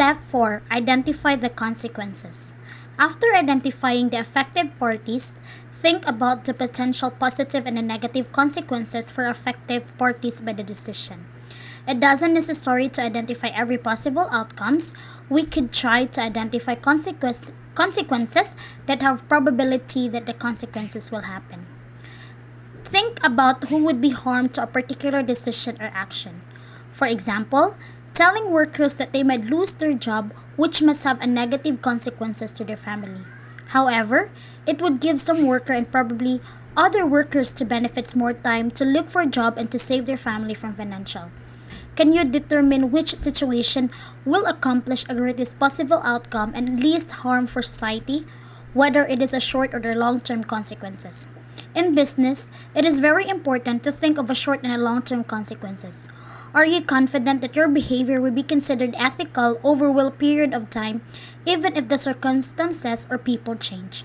Step 4. Identify the consequences. After identifying the affected parties, think about the potential positive and the negative consequences for affected parties by the decision. It doesn't necessary to identify every possible outcomes. We could try to identify consequences that have probability that the consequences will happen. Think about who would be harmed to a particular decision or action. For example, telling workers that they might lose their job, which must have a negative consequences to their family. However, it would give some worker and probably other workers to benefits more time to look for a job and to save their family from financial. Can you determine which situation will accomplish a greatest possible outcome and least harm for society, whether it is a short or the long-term consequences? In business, it is very important to think of a short and a long-term consequences. Are you confident that your behavior will be considered ethical over a period of time, even if the circumstances or people change?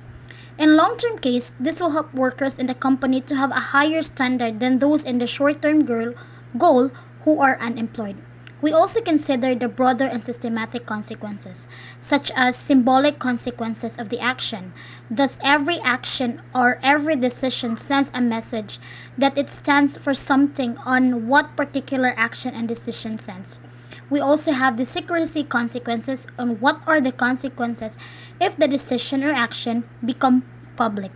In long-term case, this will help workers in the company to have a higher standard than those in the short-term goal who are unemployed. We also consider the broader and systematic consequences, such as symbolic consequences of the action. Thus, every action or every decision sends a message that it stands for something on what particular action and decision sends. We also have the secrecy consequences on what are the consequences if the decision or action become public.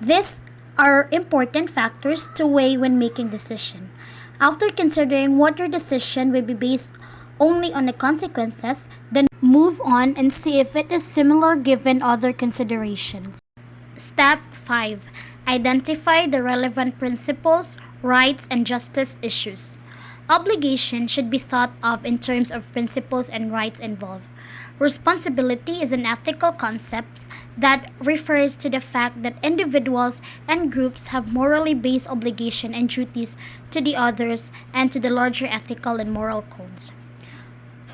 These are important factors to weigh when making decision. After considering what your decision will be based only on the consequences, then move on and see if it is similar given other considerations. Step 5. Identify the relevant principles, rights, and justice issues. Obligation should be thought of in terms of principles and rights involved. Responsibility is an ethical concept that refers to the fact that individuals and groups have morally based obligations and duties to the others and to the larger ethical and moral codes.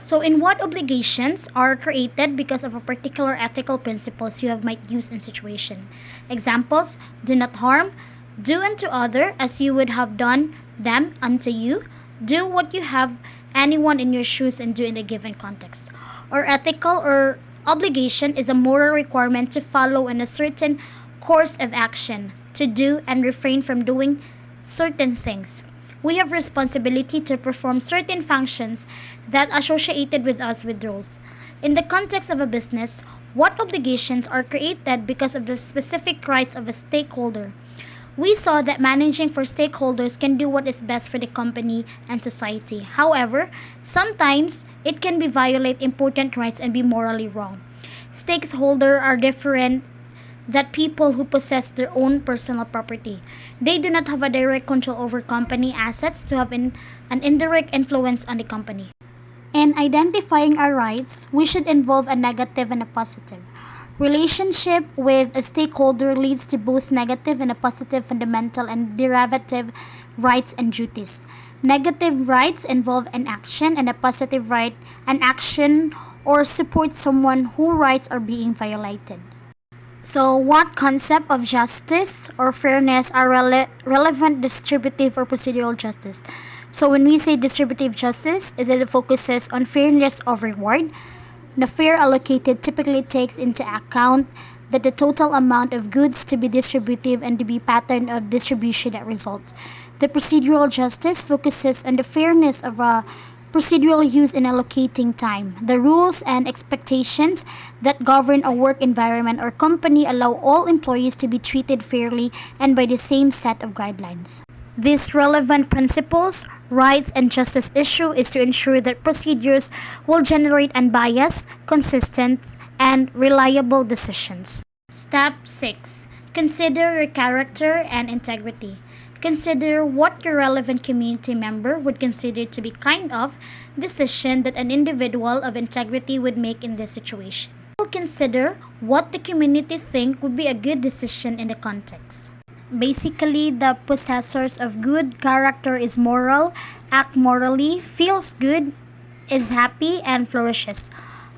So, in what obligations are created because of a particular ethical principles you have might use in situation? Examples: do not harm, do unto other as you would have done them unto you, do what you have anyone in your shoes and do in a given context. Or ethical or obligation is a moral requirement to follow in a certain course of action, to do and refrain from doing certain things. We have responsibility to perform certain functions that associated with us with roles. In the context of a business, what obligations are created because of the specific rights of a stakeholder? We saw that managing for stakeholders can do what is best for the company and society. However, sometimes it can be violate important rights and be morally wrong. Stakeholders are different than people who possess their own personal property. They do not have a direct control over company assets to have an indirect influence on the company. In identifying our rights, we should involve a negative and a positive. Relationship with a stakeholder leads to both negative and a positive fundamental and derivative rights and duties. Negative rights involve an action and a positive right an action or support someone whose rights are being violated. So, what concept of justice or fairness are relevant distributive or procedural justice? So, when we say distributive justice, it focuses on fairness of reward. The fair allocated typically takes into account that the total amount of goods to be distributive and to be pattern of distribution that results. The procedural justice focuses on the fairness of a procedural use in allocating time. The rules and expectations that govern a work environment or company allow all employees to be treated fairly and by the same set of guidelines. These relevant principles, rights, and justice issue is to ensure that procedures will generate unbiased, consistent, and reliable decisions. Step 6. Consider your character and integrity. Consider what your relevant community member would consider to be kind of decision that an individual of integrity would make in this situation. Consider what the community think would be a good decision in the context. Basically, the possessors of good character is moral, act morally, feels good, is happy, and flourishes.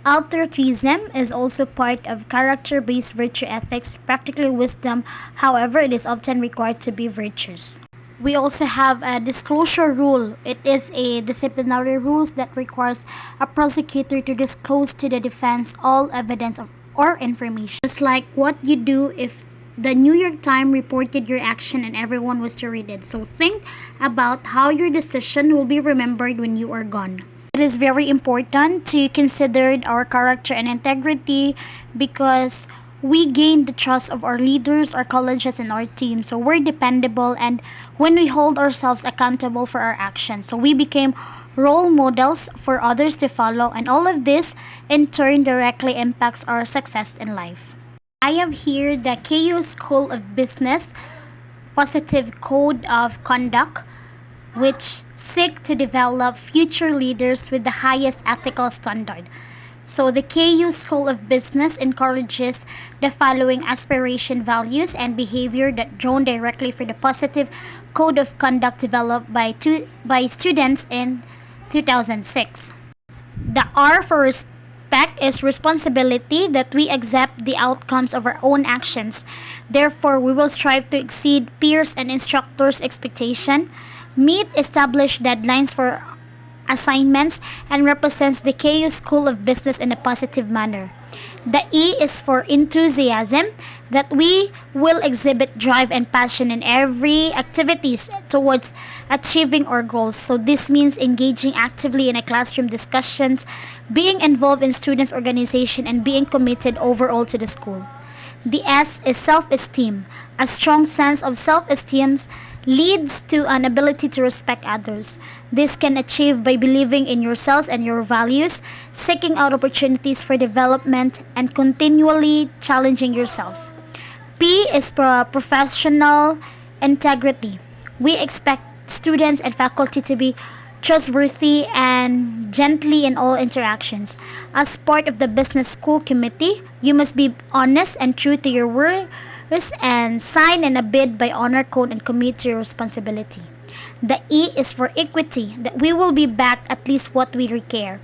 Altruism is also part of character-based virtue ethics, practically wisdom, however, it is often required to be virtuous. We also have a disclosure rule. It is a disciplinary rules that requires a prosecutor to disclose to the defense all evidence or information. Just like what you do if the New York Times reported your action and everyone was to read it. So think about how your decision will be remembered when you are gone. It is very important to consider our character and integrity because we gain the trust of our leaders, our colleges, and our team. So we're dependable, and when we hold ourselves accountable for our actions, so we became role models for others to follow, and all of this in turn directly impacts our success in life. I have here the KU School of Business Positive Code of Conduct, which seek to develop future leaders with the highest ethical standard. So the KU School of Business encourages the following aspiration values and behavior that drawn directly from the positive code of conduct developed by students in 2006. The R for respect is responsibility, that we accept the outcomes of our own actions. Therefore, we will strive to exceed peers and instructors' expectation, meet established deadlines for assignments, and represents the KU School of Business in a positive manner. The E is for enthusiasm, that we will exhibit drive and passion in every activities towards achieving our goals. So this means engaging actively in a classroom discussions, being involved in students' organization, and being committed overall to the school. The S is self-esteem. A strong sense of self-esteem leads to an ability to respect others. This can achieve by believing in yourselves and your values, seeking out opportunities for development, and continually challenging yourselves. P is for professional integrity. We expect students and faculty to be trustworthy and gently in all interactions. As part of the business school committee, you must be honest and true to your words and sign and abide by honor code and commit to your responsibility. The E is for equity, that we will be back at least what we require.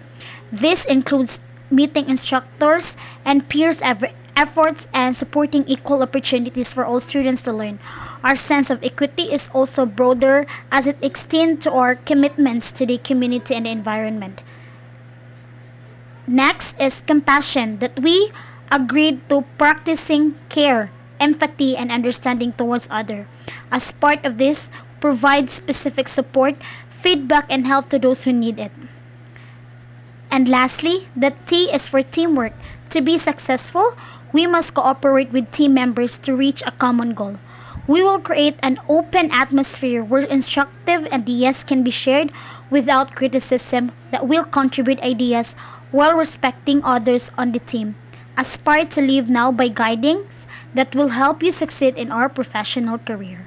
This includes meeting instructors and peers' efforts and supporting equal opportunities for all students to learn. Our sense of equity is also broader as it extends to our commitments to the community and the environment. Next is compassion, that we agreed to practicing care, empathy, and understanding towards others. As part of this, provide specific support, feedback, and help to those who need it. And lastly, the T is for teamwork. To be successful, we must cooperate with team members to reach a common goal. We will create an open atmosphere where instructive ideas can be shared without criticism, that will contribute ideas while respecting others on the team. Aspire to live now by guidings that will help you succeed in our professional career.